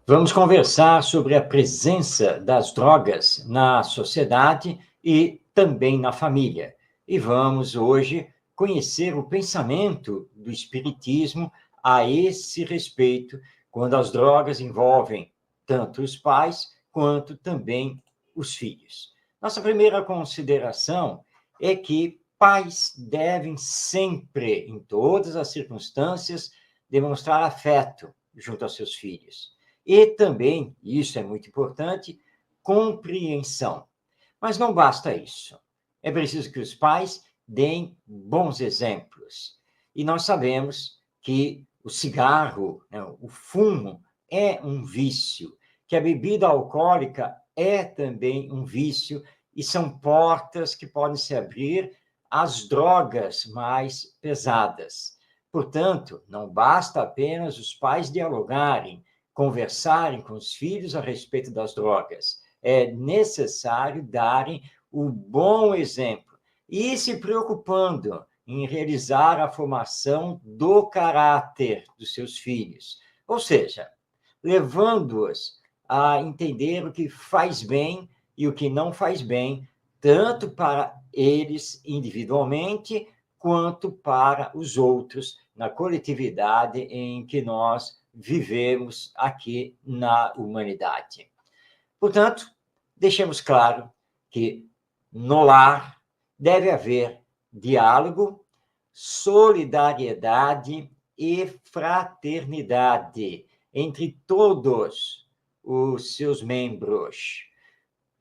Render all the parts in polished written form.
Vamos conversar sobre a presença das drogas na sociedade e também na família. E vamos hoje conhecer o pensamento do Espiritismo a esse respeito, quando as drogas envolvem tanto os pais quanto também os filhos. Nossa primeira consideração é que pais devem sempre, em todas as circunstâncias, demonstrar afeto junto aos seus filhos. E também, isso é muito importante, compreensão. Mas não basta isso. É preciso que os pais deem bons exemplos. E nós sabemos que o cigarro, né, o fumo, é um vício, que a bebida alcoólica é também um vício, e são portas que podem se abrir às drogas mais pesadas. Portanto, não basta apenas os pais dialogarem, conversarem com os filhos a respeito das drogas. É necessário darem o bom exemplo e se preocupando em realizar a formação do caráter dos seus filhos. Ou seja, levando-os a entender o que faz bem e o que não faz bem, tanto para eles individualmente, quanto para os outros, na coletividade em que nós vivemos aqui na humanidade. Portanto, deixemos claro que no lar deve haver diálogo, solidariedade e fraternidade entre todos os seus membros.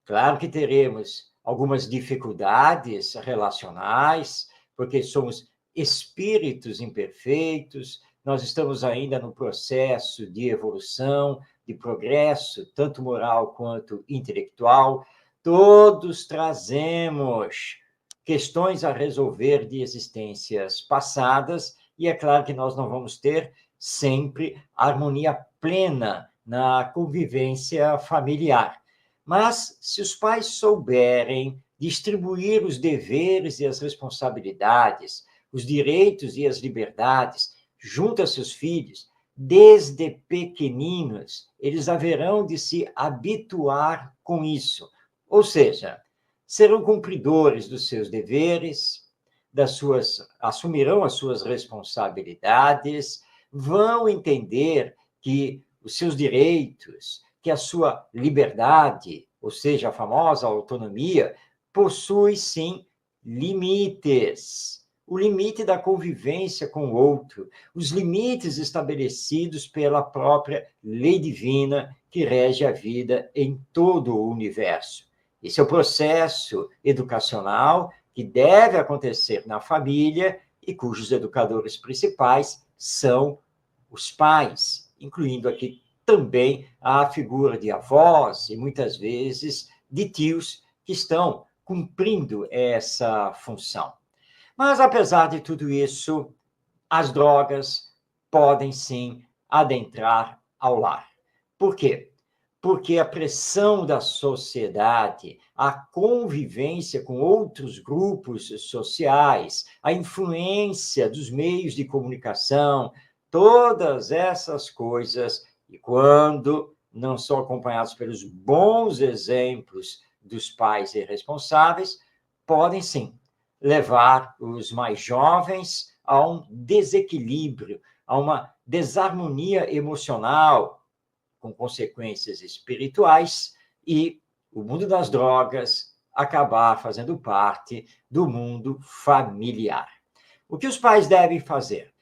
Claro que teremos algumas dificuldades relacionais, porque somos espíritos imperfeitos, nós estamos ainda no processo de evolução, de progresso, tanto moral quanto intelectual. Todos trazemos questões a resolver de existências passadas, e é claro que nós não vamos ter sempre harmonia plena na convivência familiar. Mas, se os pais souberem distribuir os deveres e as responsabilidades, os direitos e as liberdades junto a seus filhos, desde pequeninos, eles haverão de se habituar com isso. Ou seja, serão cumpridores dos seus deveres, assumirão as suas responsabilidades, vão entender que os seus direitos, que a sua liberdade, ou seja, a famosa autonomia, possui sim limites. O limite da convivência com o outro, os limites estabelecidos pela própria lei divina que rege a vida em todo o universo. Esse é o processo educacional que deve acontecer na família e cujos educadores principais são os pais, incluindo aqui também a figura de avós e muitas vezes de tios que estão cumprindo essa função. Mas, apesar de tudo isso, as drogas podem sim adentrar ao lar. Por quê? Porque a pressão da sociedade, a convivência com outros grupos sociais, a influência dos meios de comunicação, todas essas coisas, e quando não são acompanhados pelos bons exemplos dos pais irresponsáveis, podem sim levar os mais jovens a um desequilíbrio, a uma desarmonia emocional, com consequências espirituais, e o mundo das drogas acabar fazendo parte do mundo familiar. O que os pais devem fazer?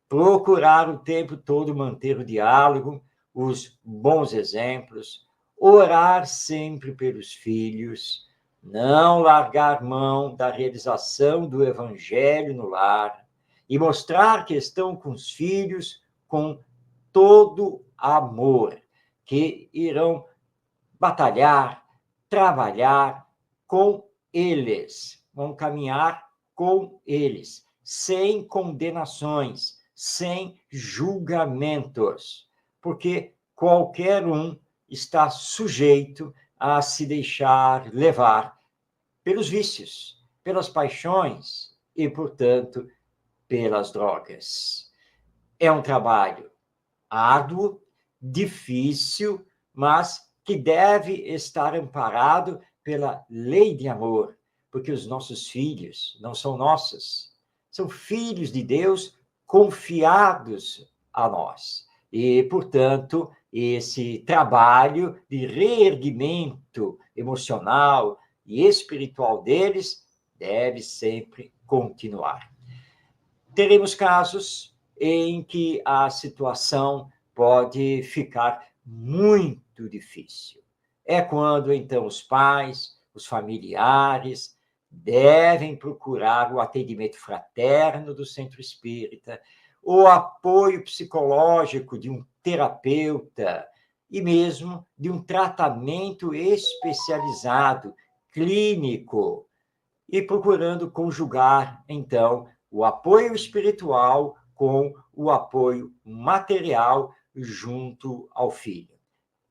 Procurar o tempo todo manter o diálogo, os bons exemplos, orar sempre pelos filhos, não largar mão da realização do evangelho no lar e mostrar que estão com os filhos com todo amor, que irão batalhar, trabalhar com eles, vão caminhar com eles, sem condenações, sem julgamentos, porque qualquer um está sujeito a se deixar levar pelos vícios, pelas paixões e, portanto, pelas drogas. É um trabalho árduo, difícil, mas que deve estar amparado pela lei de amor, porque os nossos filhos não são nossos, são filhos de Deus confiados a nós. E, portanto, esse trabalho de reerguimento emocional e espiritual deles deve sempre continuar. Teremos casos em que a situação pode ficar muito difícil. É quando, então, os pais, os familiares, devem procurar o atendimento fraterno do centro espírita, o apoio psicológico de um terapeuta e mesmo de um tratamento especializado, clínico, e procurando conjugar, então, o apoio espiritual com o apoio material junto ao filho.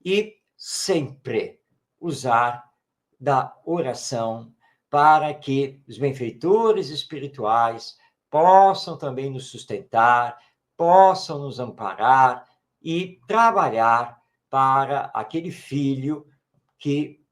E sempre usar da oração para que os benfeitores espirituais possam também nos sustentar, possam nos amparar e trabalhar para aquele filho que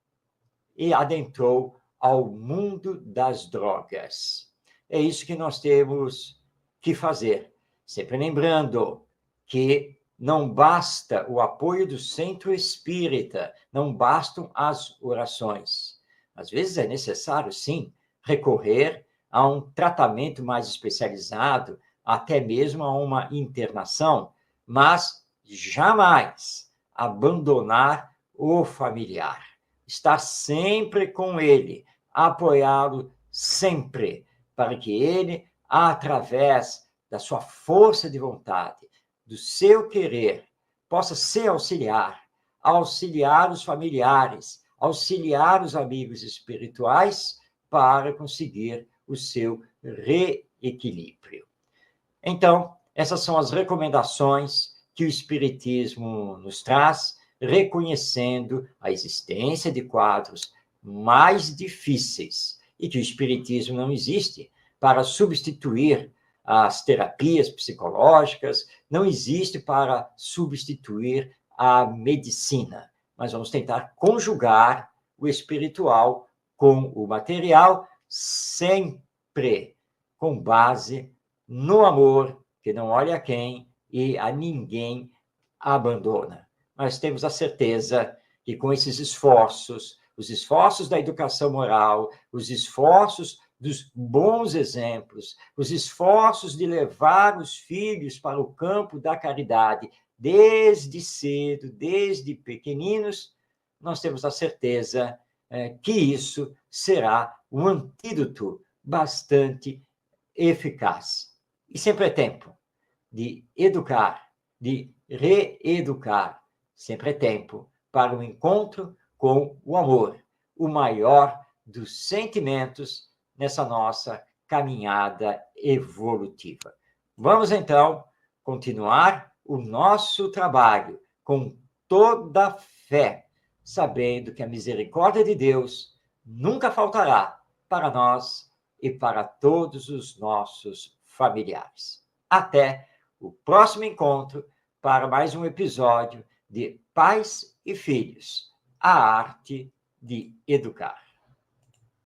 adentrou ao mundo das drogas. É isso que nós temos que fazer. Sempre lembrando que não basta o apoio do centro espírita, não bastam as orações. Às vezes é necessário, sim, recorrer a um tratamento mais especializado, até mesmo a uma internação, mas jamais abandonar o familiar. Estar sempre com ele, apoiá-lo sempre, para que ele, através da sua força de vontade, do seu querer, possa se auxiliar, auxiliar os familiares, auxiliar os amigos espirituais para conseguir o seu reequilíbrio. Então, essas são as recomendações que o Espiritismo nos traz, reconhecendo a existência de quadros mais difíceis e que o Espiritismo não existe para substituir as terapias psicológicas, não existe para substituir a medicina, mas vamos tentar conjugar o espiritual com o material, sempre com base no amor, que não olha a quem e a ninguém abandona. Nós temos a certeza que com esses esforços, os esforços da educação moral, os esforços dos bons exemplos, os esforços de levar os filhos para o campo da caridade, desde cedo, desde pequeninos, nós temos a certeza que isso será um antídoto bastante eficaz. E sempre é tempo de educar, de reeducar. Sempre é tempo para o encontro com o amor, o maior dos sentimentos nessa nossa caminhada evolutiva. Vamos, então, continuar o nosso trabalho com toda a fé, sabendo que a misericórdia de Deus nunca faltará para nós e para todos os nossos familiares. Até o próximo encontro para mais um episódio de Pais e Filhos, a arte de educar.